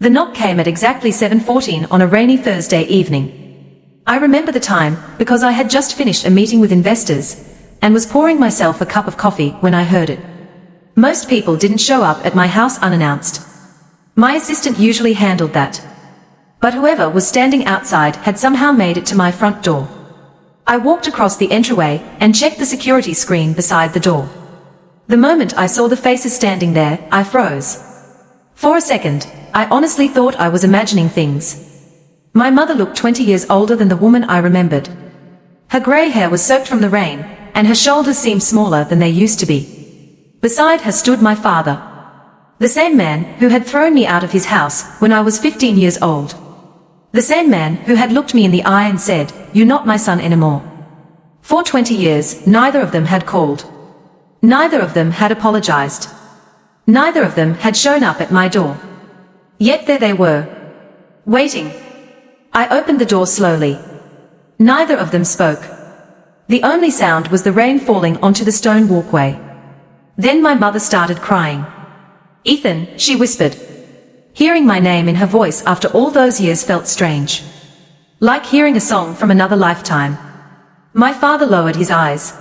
The knock came at exactly 7:14 on a rainy Thursday evening. I remember the time, because I had just finished a meeting with investors, and was pouring myself a cup of coffee when I heard it. Most people didn't show up at my house unannounced. My assistant usually handled that. But whoever was standing outside had somehow made it to my front door. I walked across the entryway and checked the security screen beside the door. The moment I saw the faces standing there, I froze. For a second, I honestly thought I was imagining things. My mother looked 20 years older than the woman I remembered. Her grey hair was soaked from the rain, and her shoulders seemed smaller than they used to be. Beside her stood my father. The same man who had thrown me out of his house when I was 15 years old. The same man who had looked me in the eye and said, "You're not my son anymore." For 20 years, neither of them had called. Neither of them had apologized. Neither of them had shown up at my door. Yet there they were, waiting. I opened the door slowly. Neither of them spoke. The only sound was the rain falling onto the stone walkway. Then my mother started crying. "Ethan," she whispered. Hearing my name in her voice after all those years felt strange. Like hearing a song from another lifetime. My father lowered his eyes.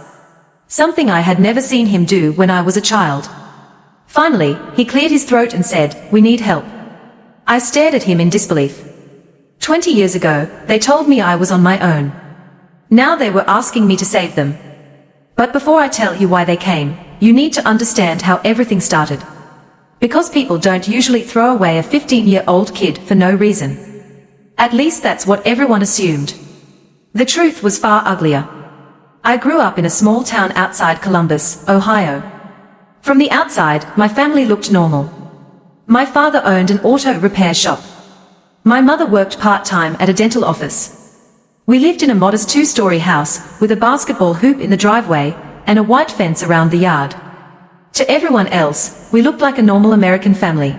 Something I had never seen him do when I was a child. Finally, he cleared his throat and said, "We need help." I stared at him in disbelief. 20 years ago, they told me I was on my own. Now they were asking me to save them. But before I tell you why they came, you need to understand how everything started. Because people don't usually throw away a 15-year-old kid for no reason. At least that's what everyone assumed. The truth was far uglier. I grew up in a small town outside Columbus, Ohio. From the outside, my family looked normal. My father owned an auto repair shop. My mother worked part-time at a dental office. We lived in a modest 2-story house, with a basketball hoop in the driveway, and a white fence around the yard. To everyone else, we looked like a normal American family.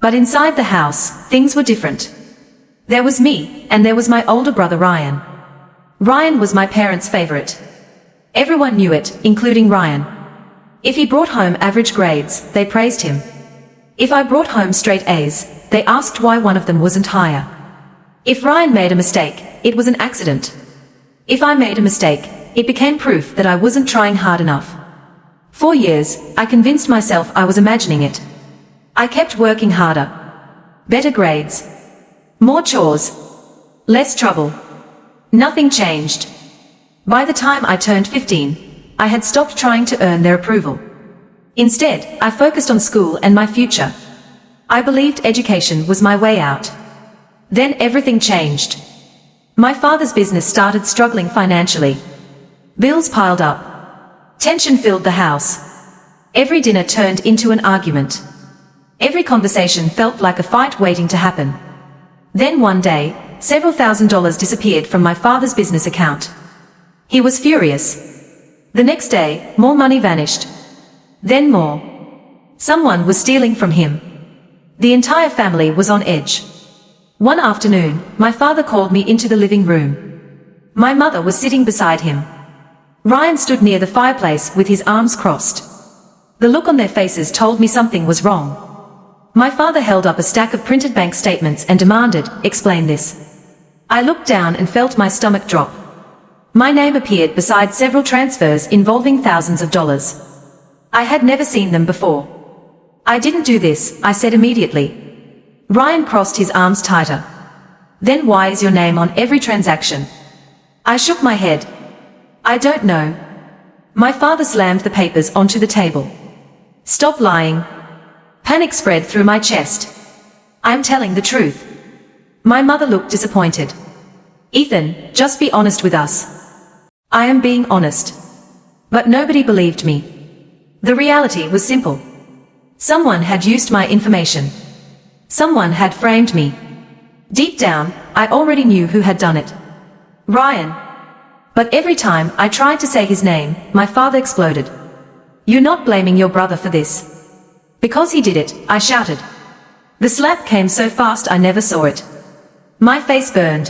But inside the house, things were different. There was me, and there was my older brother Ryan. Ryan was my parents' favorite. Everyone knew it, including Ryan. If he brought home average grades, they praised him. If I brought home straight A's, they asked why one of them wasn't higher. If Ryan made a mistake, it was an accident. If I made a mistake, it became proof that I wasn't trying hard enough. For years, I convinced myself I was imagining it. I kept working harder. Better grades. More chores. Less trouble. Nothing changed. By the time I turned 15, I had stopped trying to earn their approval. Instead, I focused on school and my future. I believed education was my way out. Then everything changed. My father's business started struggling financially. Bills piled up. Tension filled the house. Every dinner turned into an argument. Every conversation felt like a fight waiting to happen. Then one day, several $1,000s disappeared from my father's business account. He was furious. The next day, more money vanished. Then more. Someone was stealing from him. The entire family was on edge. One afternoon, my father called me into the living room. My mother was sitting beside him. Ryan stood near the fireplace with his arms crossed. The look on their faces told me something was wrong. My father held up a stack of printed bank statements and demanded, "Explain this." I looked down and felt my stomach drop. My name appeared beside several transfers involving thousands of dollars. I had never seen them before. "I didn't do this," I said immediately. Ryan crossed his arms tighter. "Then why is your name on every transaction?" I shook my head. "I don't know." My father slammed the papers onto the table. "Stop lying." Panic spread through my chest. "I'm telling the truth." My mother looked disappointed. "Ethan, just be honest with us." I am being honest. But nobody believed me. The reality was simple. Someone had used my information. Someone had framed me. Deep down, I already knew who had done it. Ryan. But every time I tried to say his name, my father exploded. "You're not blaming your brother for this." "Because he did it," I shouted. The slap came so fast I never saw it. My face burned.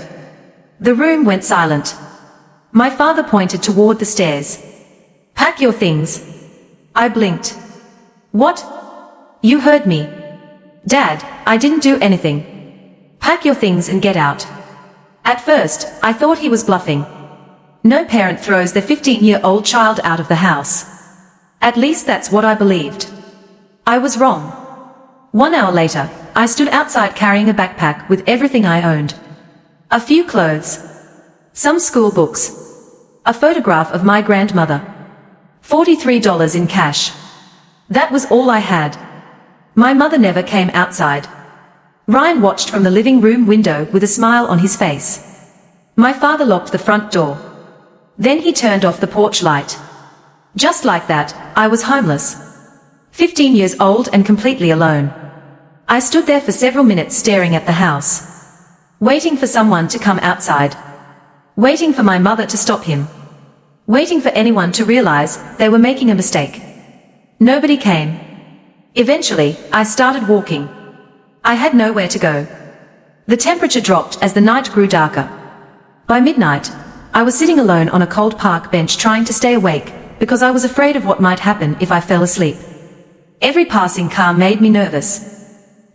The room went silent. My father pointed toward the stairs. "Pack your things." I blinked. "What?" "You heard me. Dad, I didn't do anything. Pack your things and get out. At first, I thought he was bluffing. No parent throws their 15-year-old child out of the house. At least that's what I believed. I was wrong. 1 hour later, I stood outside carrying a backpack with everything I owned. A few clothes. Some school books. A photograph of my grandmother. $43 in cash. That was all I had. My mother never came outside. Ryan watched from the living room window with a smile on his face. My father locked the front door. Then he turned off the porch light. Just like that, I was homeless. 15 years old and completely alone. I stood there for several minutes staring at the house. Waiting for someone to come outside. Waiting for my mother to stop him. Waiting for anyone to realize they were making a mistake. Nobody came. Eventually, I started walking. I had nowhere to go. The temperature dropped as the night grew darker. By midnight, I was sitting alone on a cold park bench trying to stay awake because I was afraid of what might happen if I fell asleep. Every passing car made me nervous.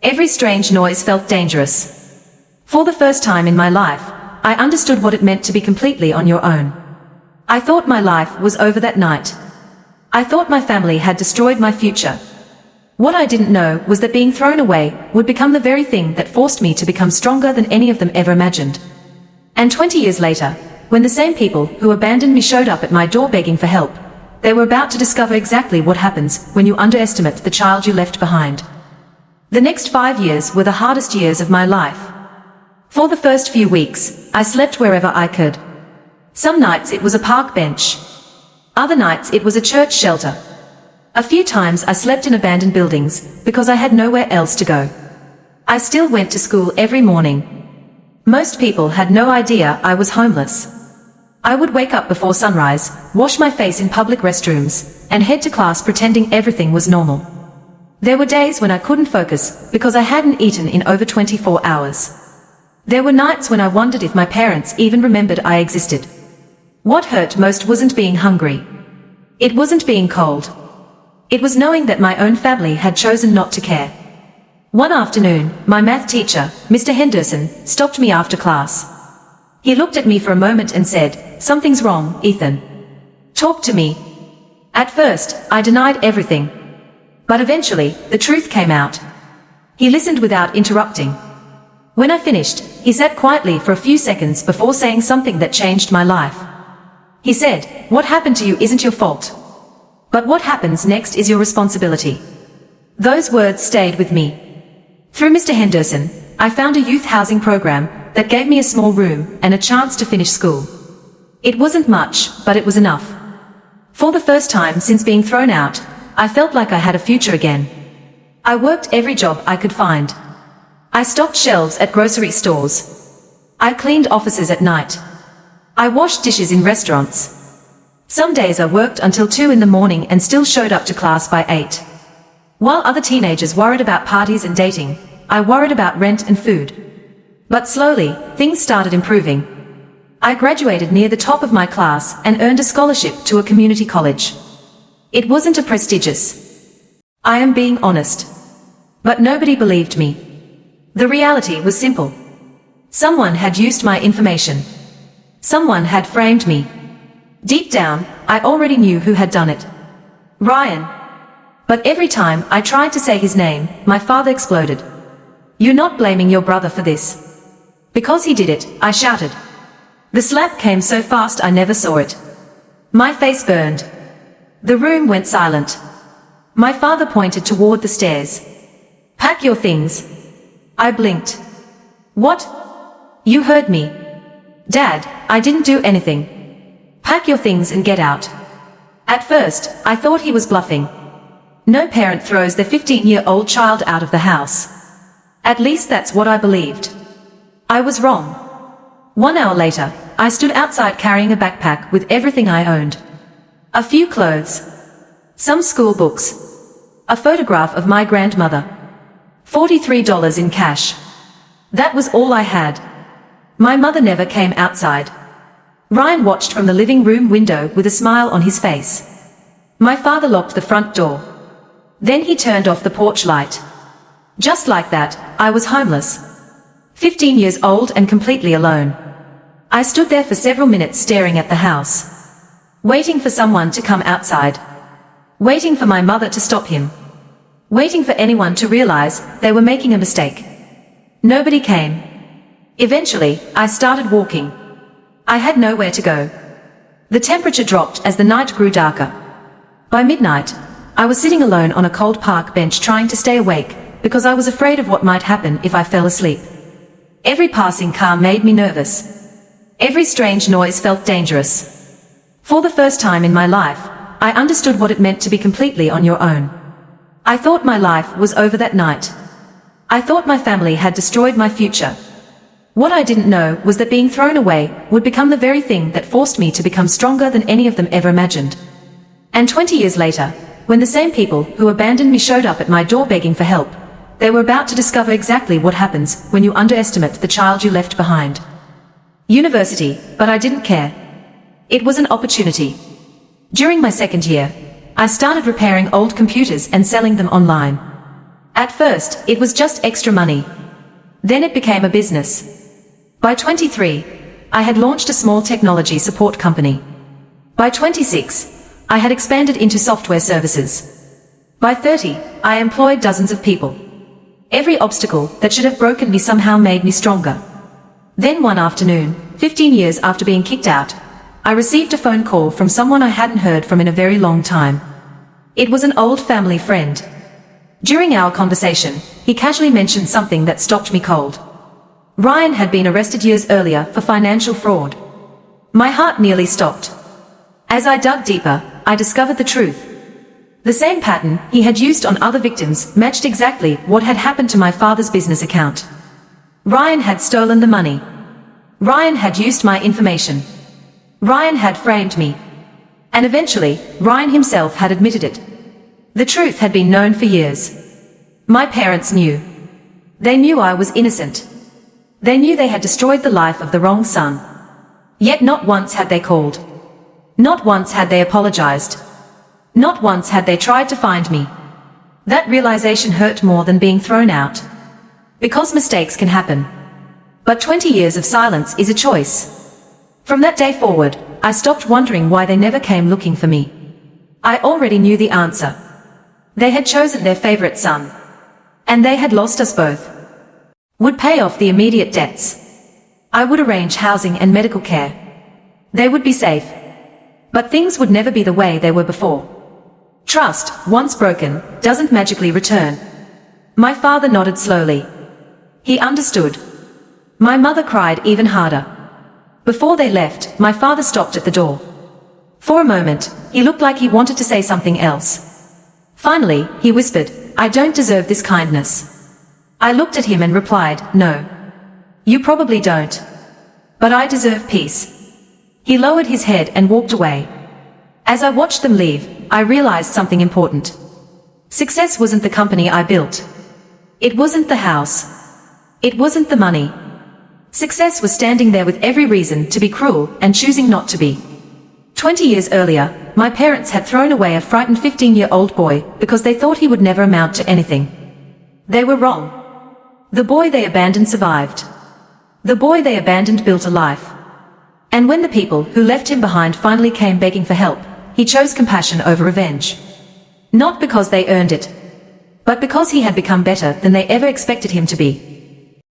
Every strange noise felt dangerous. For the first time in my life, I understood what it meant to be completely on your own. I thought my life was over that night. I thought my family had destroyed my future. What I didn't know was that being thrown away would become the very thing that forced me to become stronger than any of them ever imagined. And 20 years later, when the same people who abandoned me showed up at my door begging for help, they were about to discover exactly what happens when you underestimate the child you left behind. The next 5 years were the hardest years of my life. For the first few weeks, I slept wherever I could. Some nights it was a park bench. Other nights it was a church shelter. A few times I slept in abandoned buildings because I had nowhere else to go. I still went to school every morning. Most people had no idea I was homeless. I would wake up before sunrise, wash my face in public restrooms, and head to class pretending everything was normal. There were days when I couldn't focus because I hadn't eaten in over 24 hours. There were nights when I wondered if my parents even remembered I existed. What hurt most wasn't being hungry. It wasn't being cold. It was knowing that my own family had chosen not to care. One afternoon, my math teacher, Mr. Henderson, stopped me after class. He looked at me for a moment and said, "Something's wrong, Ethan. Talk to me." At first, I denied everything. But eventually, the truth came out. He listened without interrupting. When I finished, he sat quietly for a few seconds before saying something that changed my life. He said, "What happened to you isn't your fault. But what happens next is your responsibility." Those words stayed with me. Through Mr. Henderson, I found a youth housing program that gave me a small room and a chance to finish school. It wasn't much, but it was enough. For the first time since being thrown out, I felt like I had a future again. I worked every job I could find. I stocked shelves at grocery stores. I cleaned offices at night. I washed dishes in restaurants. Some days I worked until 2 in the morning and still showed up to class by 8. While other teenagers worried about parties and dating, I worried about rent and food. But slowly, things started improving. I graduated near the top of my class and earned a scholarship to a community college. It wasn't a prestigious. I am being honest. But nobody believed me. The reality was simple. Someone had used my information. Someone had framed me. Deep down, I already knew who had done it. Ryan. But every time I tried to say his name, my father exploded. "You're not blaming your brother for this." Because he did it, I shouted. The slap came so fast I never saw it. My face burned. The room went silent. My father pointed toward the stairs. "Pack your things." I blinked. "What?" "You heard me. Dad, I didn't do anything. Pack your things and get out." At first, I thought he was bluffing. No parent throws their 15-year-old child out of the house. At least that's what I believed. I was wrong. 1 hour later, I stood outside carrying a backpack with everything I owned. A few clothes. Some school books. A photograph of my grandmother. $43 in cash. That was all I had. My mother never came outside. Ryan watched from the living room window with a smile on his face. My father locked the front door. Then he turned off the porch light. Just like that, I was homeless. 15 years old and completely alone. I stood there for several minutes staring at the house. Waiting for someone to come outside. Waiting for my mother to stop him. Waiting for anyone to realize they were making a mistake. Nobody came. Eventually, I started walking. I had nowhere to go. The temperature dropped as the night grew darker. By midnight, I was sitting alone on a cold park bench trying to stay awake because I was afraid of what might happen if I fell asleep. Every passing car made me nervous. Every strange noise felt dangerous. For the first time in my life, I understood what it meant to be completely on your own. I thought my life was over that night. I thought my family had destroyed my future. What I didn't know was that being thrown away would become the very thing that forced me to become stronger than any of them ever imagined. And 20 years later, when the same people who abandoned me showed up at my door begging for help, they were about to discover exactly what happens when you underestimate the child you left behind. University, but I didn't care. It was an opportunity. During my second year, I started repairing old computers and selling them online. At first, it was just extra money. Then it became a business. By 23, I had launched a small technology support company. By 26, I had expanded into software services. By 30, I employed dozens of people. Every obstacle that should have broken me somehow made me stronger. Then one afternoon, 15 years after being kicked out, I received a phone call from someone I hadn't heard from in a very long time. It was an old family friend. During our conversation, he casually mentioned something that stopped me cold. Ryan had been arrested years earlier for financial fraud. My heart nearly stopped. As I dug deeper, I discovered the truth. The same pattern he had used on other victims matched exactly what had happened to my father's business account. Ryan had stolen the money. Ryan had used my information. Ryan had framed me. And eventually, Ryan himself had admitted it. The truth had been known for years. My parents knew. They knew I was innocent. They knew they had destroyed the life of the wrong son. Yet not once had they called. Not once had they apologized. Not once had they tried to find me. That realization hurt more than being thrown out. Because mistakes can happen. But 20 years of silence is a choice. From that day forward, I stopped wondering why they never came looking for me. I already knew the answer. They had chosen their favorite son. And they had lost us both. Would pay off the immediate debts. I would arrange housing and medical care. They would be safe. But things would never be the way they were before. Trust, once broken, doesn't magically return. My father nodded slowly. He understood. My mother cried even harder. Before they left, my father stopped at the door. For a moment, he looked like he wanted to say something else. Finally, he whispered, "I don't deserve this kindness." I looked at him and replied, "No. You probably don't. But I deserve peace." He lowered his head and walked away. As I watched them leave, I realized something important. Success wasn't the company I built. It wasn't the house. It wasn't the money. Success was standing there with every reason to be cruel and choosing not to be. 20 years earlier, my parents had thrown away a frightened 15-year-old boy because they thought he would never amount to anything. They were wrong. The boy they abandoned survived. The boy they abandoned built a life. And when the people who left him behind finally came begging for help, he chose compassion over revenge. Not because they earned it, but because he had become better than they ever expected him to be.